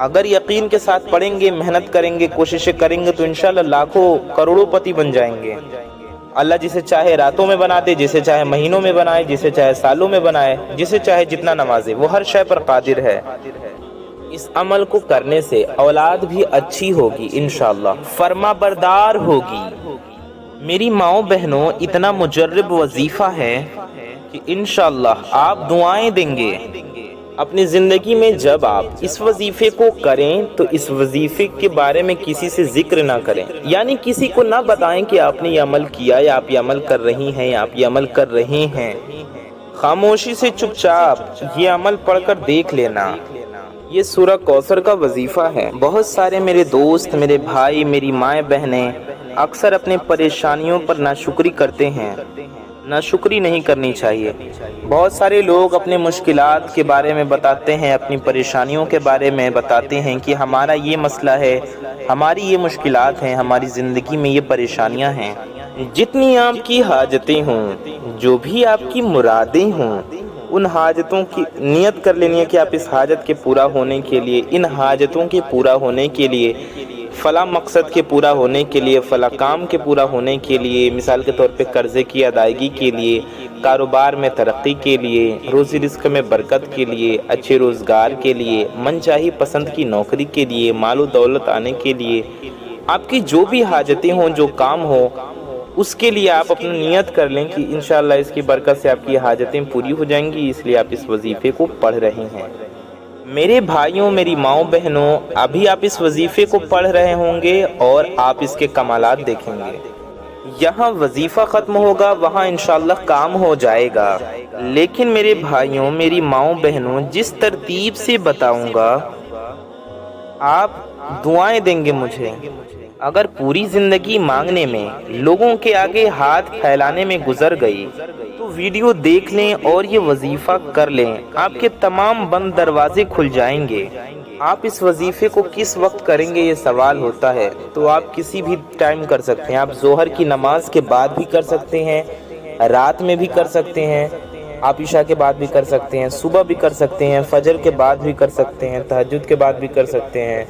اگر یقین کے ساتھ پڑھیں گے، محنت کریں گے، کوششیں کریں گے تو انشاءاللہ لاکھوں کروڑوں پتی بن جائیں گے۔ اللہ جسے چاہے راتوں میں بنا دے، جسے چاہے مہینوں میں بنائے، جسے چاہے سالوں میں بنائے، جسے چاہے جتنا نوازے، وہ ہر شے پر قادر ہے۔ اس عمل کو کرنے سے اولاد بھی اچھی ہوگی انشاءاللہ، فرما بردار ہوگی۔ میری ماؤں بہنوں، اتنا مجرب وظیفہ ہے کہ انشاءاللہ آپ دعائیں دیں گے۔ اپنی زندگی میں جب آپ اس وظیفے کو کریں تو اس وظیفے کے بارے میں کسی سے ذکر نہ کریں، یعنی کسی کو نہ بتائیں کہ آپ نے یہ عمل کیا یا آپ یہ عمل کر رہی ہیں یا آپ یہ عمل کر رہے ہیں۔ خاموشی سے چپ چاپ یہ عمل پڑھ کر دیکھ لینا۔ یہ سورہ کوثر کا وظیفہ ہے۔ بہت سارے میرے دوست، میرے بھائی، میری مائیں بہنیں اکثر اپنی پریشانیوں پر ناشکری کرتے ہیں۔ ناشکری نہیں کرنی چاہیے۔ بہت سارے لوگ اپنے مشکلات کے بارے میں بتاتے ہیں، اپنی پریشانیوں کے بارے میں بتاتے ہیں کہ ہمارا یہ مسئلہ ہے، ہماری یہ مشکلات ہیں، ہماری زندگی میں یہ پریشانیاں ہیں۔ جتنی آپ کی حاجتیں ہوں، جو بھی آپ کی مرادیں ہوں، ان حاجتوں کی نیت کر لینی ہے کہ آپ اس حاجت کے پورا ہونے کے لیے، ان حاجتوں کے پورا ہونے کے لیے، فلاں مقصد کے پورا ہونے کے لیے، فلاں کام کے پورا ہونے کے لیے، مثال کے طور پہ قرضے کی ادائیگی کے لیے، کاروبار میں ترقی کے لیے، روزی رزق میں برکت کے لیے، اچھے روزگار کے لیے، من چاہی پسند کی نوکری کے لیے، مال و دولت آنے کے لیے، آپ کی جو بھی حاجتیں ہوں، جو کام ہو، اس کے لیے آپ اپنی نیت کر لیں کہ انشاءاللہ اس کی برکت سے آپ کی حاجتیں پوری ہو جائیں گی، اس لیے آپ اس وظیفے کو پڑھ رہے ہیں۔ میرے بھائیوں، میری ماؤں بہنوں، ابھی آپ اس وظیفے کو پڑھ رہے ہوں گے اور آپ اس کے کمالات دیکھیں گے۔ یہاں وظیفہ ختم ہوگا، وہاں انشاءاللہ کام ہو جائے گا۔ لیکن میرے بھائیوں، میری ماؤں بہنوں، جس ترتیب سے بتاؤں گا آپ دعائیں دیں گے مجھے۔ اگر پوری زندگی مانگنے میں، لوگوں کے آگے ہاتھ پھیلانے میں گزر گئی تو ویڈیو دیکھ لیں اور یہ وظیفہ کر لیں، آپ کے تمام بند دروازے کھل جائیں گے۔ آپ اس وظیفے کو کس وقت کریں گے یہ سوال ہوتا ہے، تو آپ کسی بھی ٹائم کر سکتے ہیں۔ آپ ظہر کی نماز کے بعد بھی کر سکتے ہیں، رات میں بھی کر سکتے ہیں، آپ عشاء کے بعد بھی کر سکتے ہیں، صبح بھی کر سکتے ہیں، فجر کے بعد بھی کر سکتے ہیں، تہجد کے بعد بھی کر سکتے ہیں،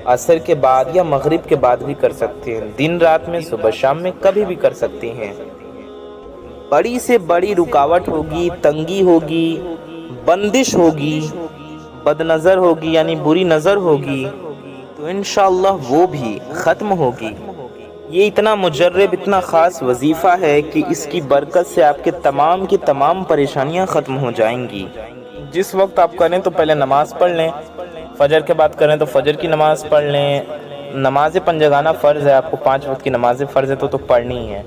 عصر کے بعد یا مغرب کے بعد بھی کر سکتے ہیں، دن رات میں، صبح شام میں، کبھی بھی کر سکتے ہیں۔ بڑی سے بڑی رکاوٹ ہوگی، تنگی ہوگی، بندش ہوگی، بد نظر ہوگی یعنی بری نظر ہوگی، تو انشاءاللہ وہ بھی ختم ہوگی۔ یہ اتنا مجرب، اتنا خاص وظیفہ ہے کہ اس کی برکت سے آپ کے تمام کی تمام پریشانیاں ختم ہو جائیں گی۔ جس وقت آپ کریں تو پہلے نماز پڑھ لیں، فجر کے بعد کریں تو فجر کی نماز پڑھ لیں۔ نماز پنجگانہ فرض ہے، آپ کو 5 وقت کی نمازیں فرض ہے تو پڑھنی ہے۔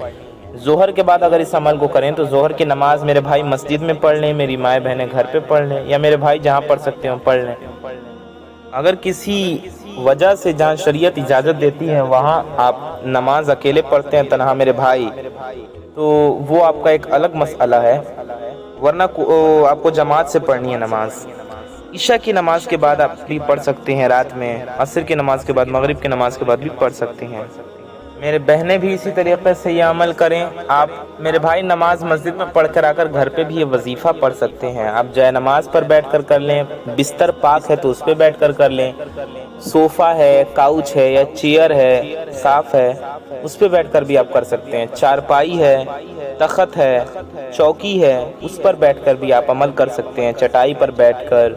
ظہر کے بعد اگر اس عمل کو کریں تو ظہر کی نماز میرے بھائی مسجد میں پڑھ لیں، میری مائیں بہنیں گھر پہ پڑھ لیں، یا میرے بھائی جہاں پڑھ سکتے ہوں پڑھ لیں۔ اگر کسی وجہ سے جہاں شریعت اجازت دیتی ہے وہاں آپ نماز اکیلے پڑھتے ہیں تنہا میرے بھائی، تو وہ آپ کا ایک الگ مسئلہ ہے، ورنہ آپ کو جماعت سے پڑھنی ہے نماز۔ عشاء کی نماز کے بعد آپ بھی پڑھ سکتے ہیں رات میں، عصر کی نماز کے بعد، مغرب کی نماز کے بعد بھی پڑھ سکتے ہیں۔ میرے بہنیں بھی اسی طریقے سے یہ عمل کریں۔ آپ میرے بھائی نماز مسجد میں پڑھ کر آ کر گھر پہ بھی یہ وظیفہ پڑھ سکتے ہیں۔ آپ جائے نماز پر بیٹھ کر کر لیں، بستر پاک ہے تو اس پہ بیٹھ کر کر لیں، صوفہ ہے، کاؤچ ہے یا چیئر ہے صاف ہے اس پہ بیٹھ کر بھی آپ کر سکتے ہیں، چارپائی ہے، تخت ہے، چوکی ہے، اس پر بیٹھ کر بھی آپ عمل کر سکتے ہیں، چٹائی پر بیٹھ کر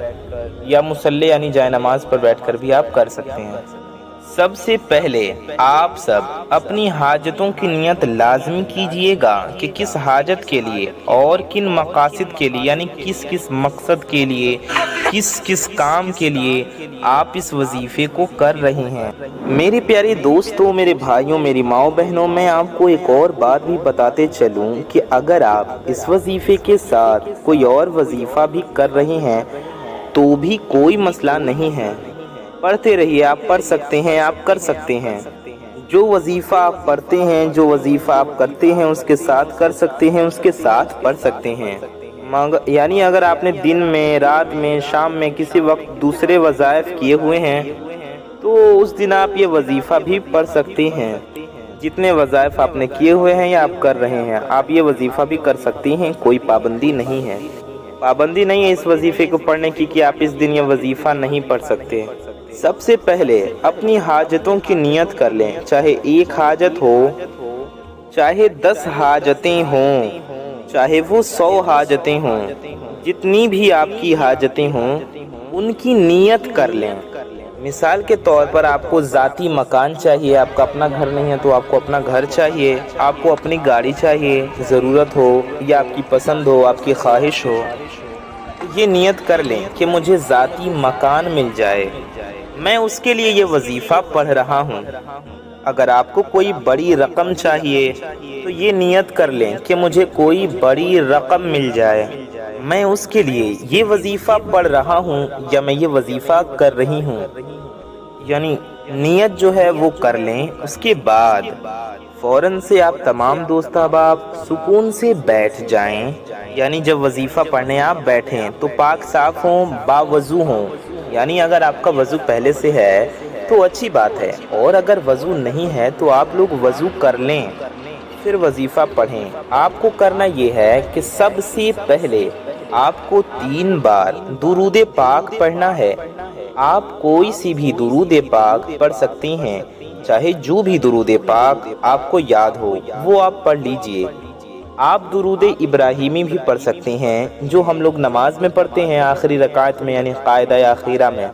یا مصلی یعنی جائے نماز پر بیٹھ کر بھی آپ کر سکتے ہیں۔ سب سے پہلے آپ سب اپنی حاجتوں کی نیت لازمی کیجئے گا کہ کس حاجت کے لیے اور کن مقاصد کے لیے، یعنی کس کس مقصد کے لیے، کس کس کام کے لیے آپ اس وظیفے کو کر رہے ہیں۔ میرے پیارے دوستوں، میرے بھائیوں، میری ماؤں بہنوں، میں آپ کو ایک اور بات بھی بتاتے چلوں کہ اگر آپ اس وظیفے کے ساتھ کوئی اور وظیفہ بھی کر رہے ہیں تو بھی کوئی مسئلہ نہیں ہے، پڑھتے رہیے، آپ پڑھ سکتے ہیں، آپ کر سکتے ہیں۔ جو وظیفہ آپ پڑھتے ہیں، جو وظیفہ آپ کرتے ہیں اس کے ساتھ کر سکتے ہیں، اس کے ساتھ پڑھ سکتے ہیں۔ یعنی اگر آپ نے دن میں، رات میں، شام میں کسی وقت دوسرے وظائف کیے ہوئے ہیں تو اس دن آپ یہ وظیفہ بھی پڑھ سکتے ہیں۔ جتنے وظائف آپ نے کیے ہوئے ہیں یا آپ کر رہے ہیں، آپ یہ وظیفہ بھی کر سکتے ہیں، کوئی پابندی نہیں ہے۔ پابندی نہیں ہے اس وظیفے کو پڑھنے کی کہ آپ اس دن یہ وظیفہ نہیں پڑھ سکتے۔ سب سے پہلے اپنی حاجتوں کی نیت کر لیں، چاہے ایک حاجت ہو، چاہے 10 حاجتیں ہوں، چاہے وہ 100 حاجتیں ہوں، جتنی بھی آپ کی حاجتیں ہوں ان کی نیت کر لیں۔ مثال کے طور پر آپ کو ذاتی مکان چاہیے، آپ کا اپنا گھر نہیں ہے تو آپ کو اپنا گھر چاہیے، آپ کو اپنی گاڑی چاہیے، ضرورت ہو یا آپ کی پسند ہو، آپ کی خواہش ہو، یہ نیت کر لیں کہ مجھے ذاتی مکان مل جائے، میں اس کے لیے یہ وظیفہ پڑھ رہا ہوں۔ اگر آپ کو کوئی بڑی رقم چاہیے تو یہ نیت کر لیں کہ مجھے کوئی بڑی رقم مل جائے، میں اس کے لیے یہ وظیفہ پڑھ رہا ہوں یا میں یہ وظیفہ کر رہی ہوں۔ یعنی نیت جو ہے وہ کر لیں، اس کے بعد فوراً سے آپ تمام دوست احباب سکون سے بیٹھ جائیں۔ یعنی جب وظیفہ پڑھنے آپ بیٹھیں تو پاک صاف ہوں، باوضو ہوں۔ یعنی اگر آپ کا وضو پہلے سے ہے تو اچھی بات ہے، اور اگر وضو نہیں ہے تو آپ لوگ وضو کر لیں، پھر وظیفہ پڑھیں۔ آپ کو کرنا یہ ہے کہ سب سے پہلے آپ کو 3 بار درود پاک پڑھنا ہے۔ آپ کوئی سی بھی درود پاک پڑھ سکتے ہیں، چاہے جو بھی درود پاک آپ کو یاد ہو وہ آپ پڑھ لیجئے۔ آپ درود ابراہیمی بھی پڑھ سکتے ہیں جو ہم لوگ نماز میں پڑھتے ہیں آخری رکعت میں، یعنی قاعدہ اخیرہ میں۔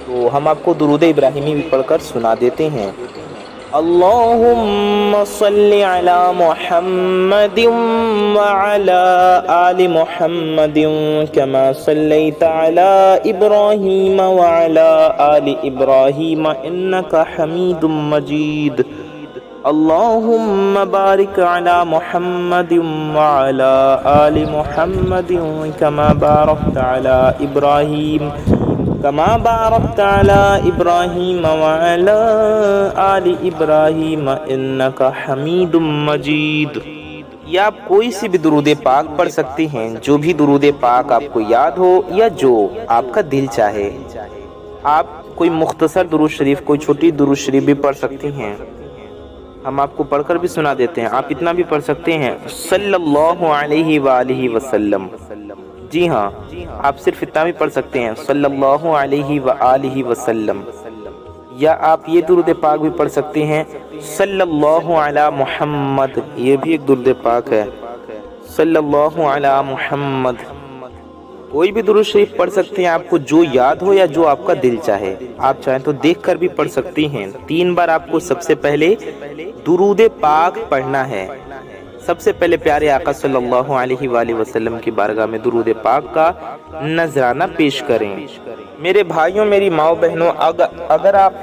تو ہم آپ کو درود ابراہیمی بھی پڑھ کر سنا دیتے ہیں۔ اللہم صلی علی محمد وعلی آل محمد کما صلیت علی ابراہیم وعلی آل ابراہیم انکا حمید مجید۔ اللہم بارک علی محمد وعلی آل محمد کما بارکت علی ابراہیم باركت على إبراهيم وعلى آل إبراهيم إنك حميد مجيد۔ یا آپ کوئی سی بھی درود پاک پڑھ سکتے ہیں، جو بھی درود پاک آپ کو یاد ہو یا جو آپ کا دل چاہے۔ آپ کوئی مختصر درود شریف، کوئی چھوٹی درود شریف بھی پڑھ سکتے ہیں، ہم آپ کو پڑھ کر بھی سنا دیتے ہیں۔ آپ اتنا بھی پڑھ سکتے ہیں صلی اللہ علیہ وآلہ وسلم۔ جی ہاں، آپ صرف اتنا بھی پڑھ سکتے ہیں صلی اللہ علیہ وآلہ وسلم، یا آپ یہ درود پاک بھی پڑھ سکتے ہیں صلی اللہ علی محمد، یہ بھی ایک درود پاک ہے، صلی اللہ علی محمد۔ کوئی بھی درود شریف پڑھ سکتے ہیں، آپ کو جو یاد ہو یا جو آپ کا دل چاہے۔ آپ چاہیں تو دیکھ کر بھی پڑھ سکتے ہیں۔ 3 بار آپ کو سب سے پہلے درود پاک پڑھنا ہے۔ سب سے پہلے پیارے آقا صلی اللہ علیہ وآلہ وسلم کی بارگاہ میں درود پاک کا نذرانہ پیش کریں۔ میرے بھائیوں، میری ماؤں بہنوں، اگر آپ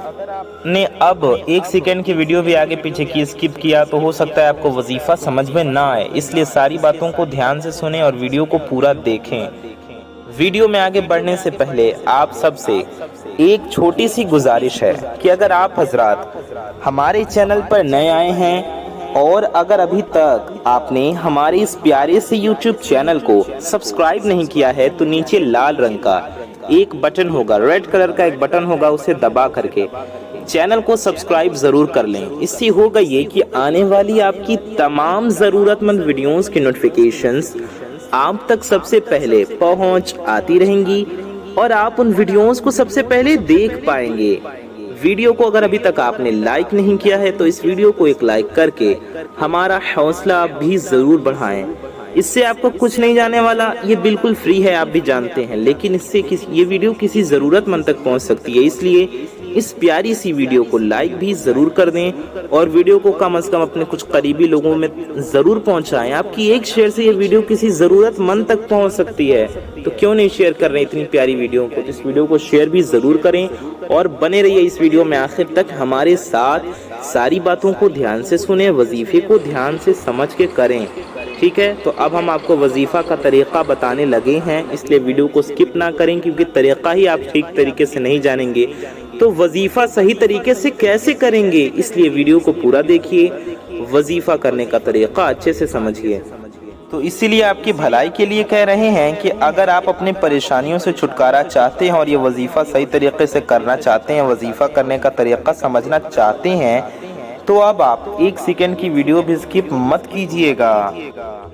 نے اب 1 سیکنڈ کی ویڈیو بھی آگے پیچھے کی اسکپ کیا تو ہو سکتا ہے آپ کو وظیفہ سمجھ میں نہ آئے، اس لیے ساری باتوں کو دھیان سے سنیں اور ویڈیو کو پورا دیکھیں۔ ویڈیو میں آگے بڑھنے سے پہلے آپ سب سے ایک چھوٹی سی گزارش ہے کہ اگر آپ حضرات ہمارے چینل پر نئے آئے ہیں اور اگر ابھی تک آپ نے ہمارے اس پیارے سے یوٹیوب چینل کو سبسکرائب نہیں کیا ہے تو نیچے لال رنگ کا ایک بٹن ہوگا، ریڈ کلر کا ایک بٹن ہوگا، اسے دبا کر کے چینل کو سبسکرائب ضرور کر لیں۔ اس سے ہوگا یہ کہ آنے والی آپ کی تمام ضرورت مند ویڈیوز کی نوٹیفیکیشنز آپ تک سب سے پہلے پہنچ آتی رہیں گی اور آپ ان ویڈیوز کو سب سے پہلے دیکھ پائیں گے۔ ویڈیو کو اگر ابھی تک آپ نے لائک نہیں کیا ہے تو اس ویڈیو کو ایک لائک کر کے ہمارا حوصلہ بھی ضرور بڑھائیں۔ اس سے آپ کو کچھ نہیں جانے والا، یہ بالکل فری ہے، آپ بھی جانتے ہیں، لیکن اس سے یہ ویڈیو کسی ضرورت مند تک پہنچ سکتی ہے، اس لیے اس پیاری سی ویڈیو کو لائک بھی ضرور کر دیں اور ویڈیو کو کم از کم اپنے کچھ قریبی لوگوں میں ضرور پہنچائیں۔ آپ کی ایک شیئر سے یہ ویڈیو کسی ضرورت مند تک پہنچ سکتی ہے، تو کیوں نہیں شیئر کر رہے اتنی پیاری ویڈیو کو؟ اس ویڈیو کو شیئر بھی ضرور کریں اور بنے رہیے اس ویڈیو میں آخر تک ہمارے ساتھ، ساری باتوں کو دھیان سے سنیں، وظیفے کو دھیان سے سمجھ کے کریں، ٹھیک ہے؟ تو اب ہم آپ کو وظیفہ کا طریقہ بتانے لگے ہیں، اس لیے ویڈیو کو سکپ نہ کریں، کیونکہ طریقہ ہی آپ ٹھیک طریقے سے نہیں جانیں گے تو وظیفہ صحیح طریقے سے کیسے کریں گے؟ اس لیے ویڈیو کو پورا دیکھیے، وظیفہ کرنے کا طریقہ اچھے سے سمجھیے۔ تو اسی لیے آپ کی بھلائی کے لیے کہہ رہے ہیں کہ اگر آپ اپنی پریشانیوں سے چھٹکارا چاہتے ہیں اور یہ وظیفہ صحیح طریقے سے کرنا چاہتے ہیں، وظیفہ کرنے کا طریقہ سمجھنا چاہتے ہیں، تو اب آپ 1 سیکنڈ کی ویڈیو بھی اسکپ مت کیجئے گا،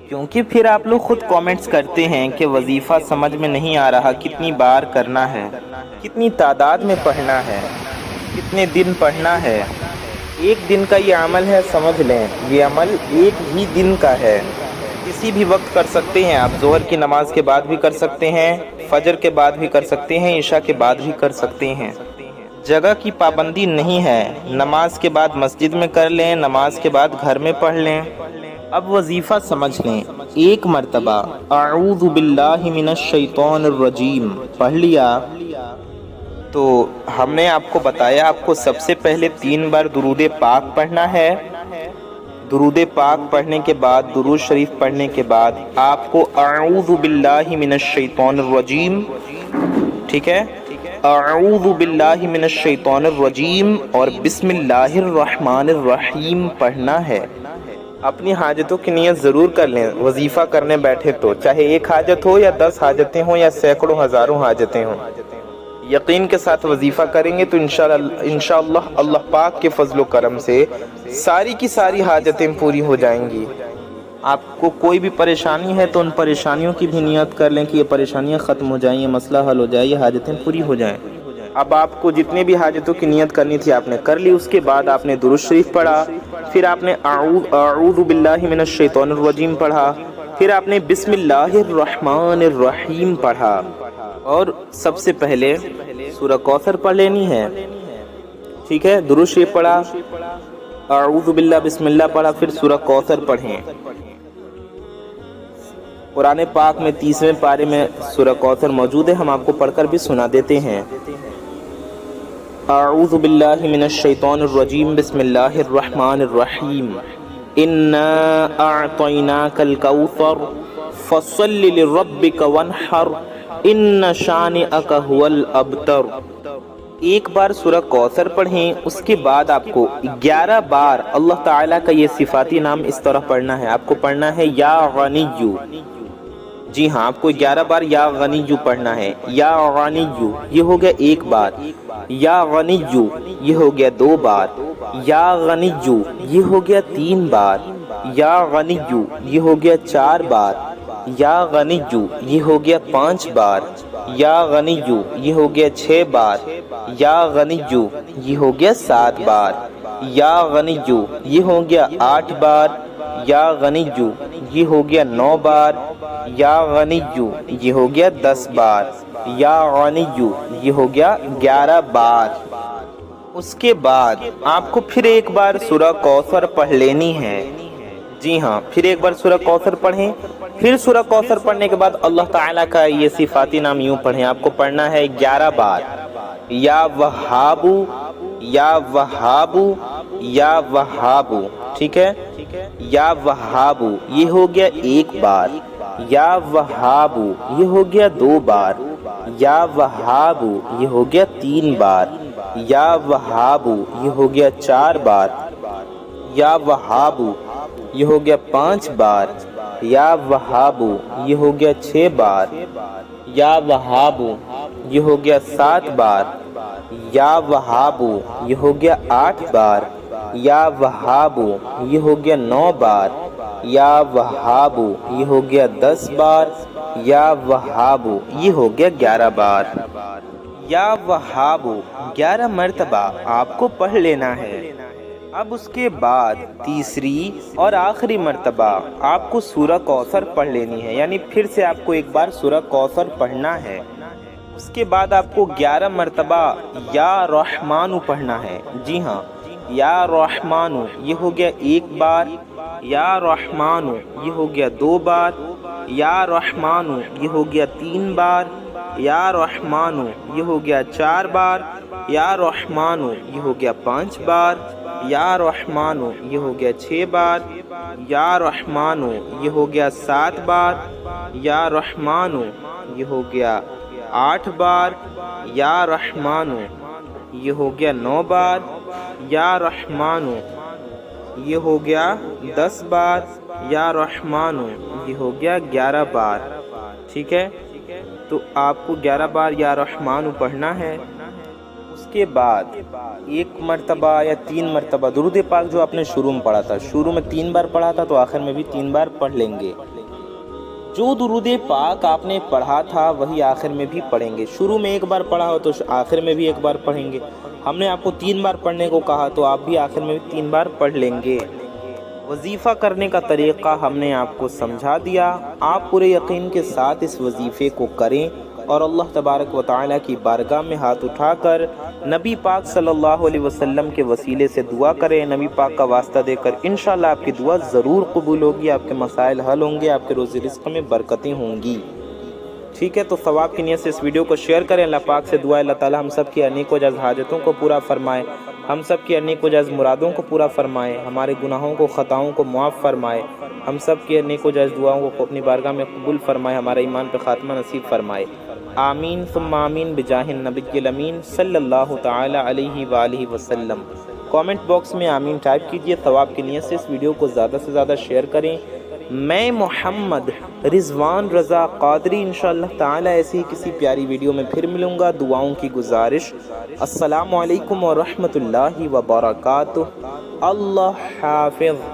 کیونکہ پھر آپ لوگ خود کامنٹس کرتے ہیں کہ وظیفہ سمجھ میں نہیں آ رہا، کتنی بار کرنا ہے، کتنی تعداد میں پڑھنا ہے، کتنے دن پڑھنا ہے۔ 1 دن کا یہ عمل ہے، سمجھ لیں یہ عمل 1 ہی دن کا ہے، کسی بھی وقت کر سکتے ہیں آپ، ظہر کی نماز کے بعد بھی کر سکتے ہیں، فجر کے بعد بھی کر سکتے ہیں، عشاء کے بعد بھی کر سکتے ہیں۔ جگہ کی پابندی نہیں ہے، نماز کے بعد مسجد میں کر لیں، نماز کے بعد گھر میں پڑھ لیں۔ اب وظیفہ سمجھ لیں، 1 مرتبہ اعوذ باللہ من الشیطان الرجیم پڑھ لیا تو ہم نے آپ کو بتایا آپ کو سب سے پہلے 3 بار درود پاک پڑھنا ہے۔ درود پاک پڑھنے کے بعد، درود شریف پڑھنے کے بعد آپ کو اعوذ باللہ من الشیطان الرجیم، ٹھیک ہے، اعوذ باللہ من الشیطان الرجیم اور بسم اللہ الرحمن الرحیم پڑھنا ہے۔ اپنی حاجتوں کی نیت ضرور کر لیں، وظیفہ کرنے بیٹھے تو چاہے 1 حاجت ہو یا 10 حاجتیں ہوں یا سینکڑوں ہزاروں حاجتیں ہوں، یقین کے ساتھ وظیفہ کریں گے تو انشاءاللہ اللہ پاک کے فضل و کرم سے ساری کی ساری حاجتیں پوری ہو جائیں گی۔ آپ کو کوئی بھی پریشانی ہے تو ان پریشانیوں کی بھی نیت کر لیں کہ یہ پریشانیاں ختم ہو جائیں، یہ مسئلہ حل ہو جائے، یہ حاجتیں پوری ہو جائیں۔ اب آپ کو جتنے بھی حاجتوں کی نیت کرنی تھی آپ نے کر لی، اس کے بعد آپ نے درود شریف پڑھا، پھر آپ نے اعوذ باللہ من الشیطان الرجیم پڑھا، پھر آپ نے بسم اللہ الرحمن الرحیم پڑھا، اور سب سے پہلے سورہ کوثر پڑھ لینی ہے، ٹھیک ہے۔ درود شریف پڑھا، اعوذ باللہ بسم اللہ پڑھا، پھر سورہ کوثر پڑھیں۔ قرآن پاک میں 30ویں پارے میں سورہ کوثر موجود ہے، ہم آپ کو پڑھ کر بھی سنا دیتے ہیں۔ اعوذ باللہ من الشیطان الرجیم بسم اللہ الرحمن الرحیم انا اعطیناک الکوثر فصل لربک وانحر ان شانئک هو الابتر۔ 1 بار سورہ کوثر پڑھیں، اس کے بعد آپ کو 11 بار اللہ تعالیٰ کا یہ صفاتی نام اس طرح پڑھنا ہے۔ آپ کو پڑھنا ہے یا غنیو، جی ہاں، آپ کو 11 بار یا غنیو پڑھنا ہے۔ یا غنیو یہ ہو گیا 1 بار، یا غنیو یہ ہو گیا 2 بار، یا غنیو یہ ہو گیا 3 بار، یا غنیو یہ ہو گیا 4 بار، یا غنیو یہ ہو گیا 5 بار، یا غنیو یہ ہو گیا 6 بار، یا غنیو یہ ہو گیا 7 بار، یا غنیو یہ ہو گیا 8 بار، یا غنیو یہ ہو گیا 9 بار، یا غنیو یہ ہو گیا 10 بار، یا غنیو یہ ہو گیا 11 بار۔ اس کے بعد آپ کو پھر 1 بار سورہ کوثر پڑھ لینی ہے، جی ہاں، پھر 1 بار سورہ کوثر پڑھیں، پھر سورہ کوثر پڑھنے کے بعد اللہ تعالیٰ کا یہ صفاتی نام یوں پڑھیں۔ آپ کو پڑھنا ہے 11 بار، یا وہابو یا وہابو یا وہابو، ٹھیک ہے، یا وہابو یہ ہو گیا 1 بار، یا وہابو یہ ہو گیا 2 بار، یا وہابو یہ ہو گیا 3 بار، یا وہابو یہ ہو گیا 4 بار، یا وہابو یہ ہو گیا 5 بار، یا وہابو یہ ہو گیا 6 بار، یا وہابو یہ ہو گیا 7 بار، یا وہابو یہ ہو گیا 8 بار، یا وہابو یہ ہو گیا 9 بار، یا وہابو یہ ہو گیا 10 بار، یا وہابو یہ ہو گیا 11 بار۔ یا وہابو 11 مرتبہ آپ کو پڑھ لینا ہے۔ اب اس کے بعد تیسری اور آخری مرتبہ آپ کو سورہ کوثر پڑھ لینی ہے، یعنی پھر سے آپ کو 1 بار سورہ کوثر پڑھنا ہے۔ اس کے بعد آپ کو 11 مرتبہ یا رحمانو پڑھنا ہے، جی ہاں، یا رحمانو یہ ہو گیا 1 بار، یا رحمانو یہ ہو گیا 2 بار، یا رحمانو یہ ہو گیا 3 بار، یا رحمانو یہ ہو گیا 4 بار، یا رحمانو یہ ہو گیا 5 بار، یا رحمانو یہ ہو گیا 6 بار، یا رحمانو یہ ہو گیا 7 بار، یا رحمانو یہ ہو گیا 8 بار، یا رحمانو یہ ہو گیا 9 بار، یا رحمانو یہ ہو گیا 10 بار، یا رحمانو یہ ہو گیا 11 بار، ٹھیک ہے۔ تو آپ کو 11 بار یا رحمانو پڑھنا ہے۔ اس کے بعد 1 مرتبہ یا 3 مرتبہ درود پاک جو آپ نے شروع میں پڑھا تھا، شروع میں 3 بار پڑھا تھا تو آخر میں بھی 3 بار پڑھ لیں گے۔ جو درود پاک آپ نے پڑھا تھا وہی آخر میں بھی پڑھیں گے۔ شروع میں 1 بار پڑھا ہو تو آخر میں بھی 1 بار پڑھیں گے۔ ہم نے آپ کو 3 بار پڑھنے کو کہا تو آپ بھی آخر میں بھی 3 بار پڑھ لیں گے۔ وظیفہ کرنے کا طریقہ ہم نے آپ کو سمجھا دیا۔ آپ پورے یقین کے ساتھ اس وظیفے کو کریں اور اللہ تبارک و تعالیٰ کی بارگاہ میں ہاتھ اٹھا کر نبی پاک صلی اللہ علیہ وسلم کے وسیلے سے دعا کریں، نبی پاک کا واسطہ دے کر انشاءاللہ آپ کی دعا ضرور قبول ہوگی، آپ کے مسائل حل ہوں گے، آپ کے روزی رزق میں برکتیں ہوں گی۔ ٹھیک ہے، تو ثواب کی نیت سے اس ویڈیو کو شیئر کریں۔ اللہ پاک سے دعا ہے اللہ تعالیٰ ہم سب کی انیک و جائز حاجتوں کو پورا فرمائے، ہم سب کی انیک و جائز مرادوں کو پورا فرمائے، ہمارے گناہوں کو خطاؤں کو معاف فرمائے، ہم سب کی انیک و جائز دعاؤں کو اپنی بارگاہ میں قبول فرمائے، ہمارے ایمان پہ خاتمہ نصیب فرمائے۔ آمین ثم آمین بجاہ النبی الامین صلی اللہ تعالی علیہ وآلہ وسلم۔ کامنٹ باکس میں آمین ٹائپ کیجئے۔ ثواب کی نیت سے اس ویڈیو کو زیادہ سے زیادہ شیئر کریں۔ میں محمد رضوان رضا قادری انشاءاللہ تعالی ایسی کسی پیاری ویڈیو میں پھر ملوں گا۔ دعاؤں کی گزارش۔ السلام علیکم ورحمۃ اللہ وبرکاتہ۔ اللہ حافظ۔